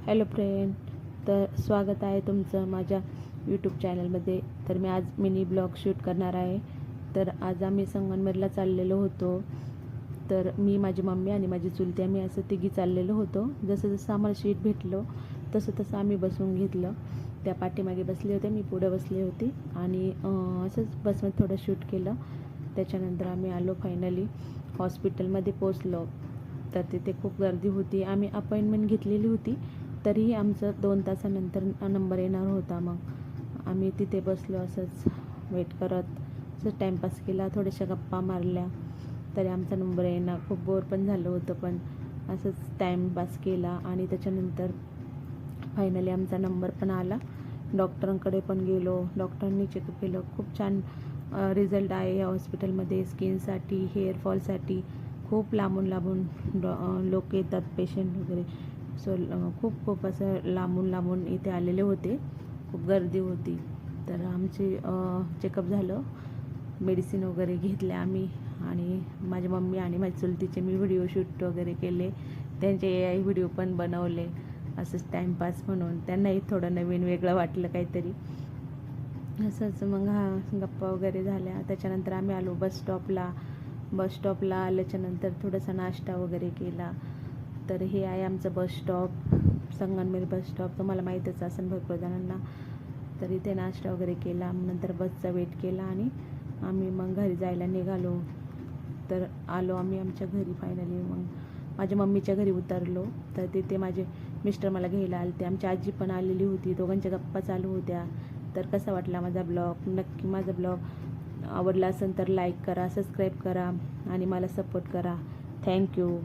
Hello friend, तर स्वागत आहे तुमचं माझ्या यूट्यूब चॅनलमध्ये. तर मी आज मिनी ब्लॉग शूट करणार आहे. तर आज आम्ही संगमनेरला चाललेलो होतो. तर मी, माझी मम्मी आणि माझी चुलती, आम्ही असं तिघी चाललेलो होतो. जसं जसं आम्हाला सीट भेटलं तसं तसं आम्ही बसून घेतलं. त्या पाठीमागे बसले होते, मी पुढे बसली होती आणि असंच बसमध्ये थोडं शूट केलं. त्याच्यानंतर आम्ही आलो, फायनली हॉस्पिटलमध्ये पोचलो. तर तिथे खूप गर्दी होती. आम्ही अपॉइंटमेंट घेतलेली होती, तरीही आमचं 2 तासानंतर नंबर येणार होता. मग आम्ही तिथे बसलो, असंच वेट करत असंच टाईमपास केला, थोड्याशा गप्पा मारल्या. तरी आमचा नंबर येणार, खूप बोर पण झालं होतं, पण असंच टाईमपास केला. आणि त्याच्यानंतर फायनली आमचा नंबर पण आला. डॉक्टरांकडे पण गेलो, डॉक्टरांनी चेकअप केलं. खूप छान रिझल्ट आहे या हॉस्पिटलमध्ये. स्किनसाठी, हेअरफॉलसाठी खूप लांबून लांबून लोक येतात, पेशंट वगैरे. सो खूप असं लांबून लांबून इथे आलेले होते, खूप गर्दी होती. तर आमचे चेकअप झालं, मेडिसिन वगैरे घेतल्या आम्ही. आणि माझी मम्मी आणि माझ्या चुलतीचे मी व्हिडिओ शूट वगैरे केले, त्यांचे AI व्हिडिओ पण बनवले, असंच टाईमपास म्हणून. त्यांनाही थोडं नवीन वेगळं वाटलं काहीतरी. असंच मग गप्पा वगैरे झाल्या. त्याच्यानंतर आम्ही आलो बस स्टॉपला आल्याच्यानंतर थोडासा नाश्ता वगैरे केला. तर हे आहे आमचं bus stop, Sangamner bus stop. तुम्हाला माहीतच असेल भरपूर जणांना. तर इथे नाश्ता वगैरे केला, नंतर बसचा वेट केला आणि आम्ही मग घरी जायला निघालो. तर आलो आम्ही आमच्या घरी फायनली. मग माझ्या मम्मीच्या घरी उतरलो. तर तिथे माझे मिस्टर मला घ्यायला आले ते. आमची आजी पण आलेली होती, दोघांच्या गप्पा चालू होत्या. तर कसा वाटला माझा ब्लॉग? नक्की माझा ब्लॉग आवडला असेल तर लाईक करा, सबस्क्राईब करा आणि मला सपोर्ट करा. थँक्यू.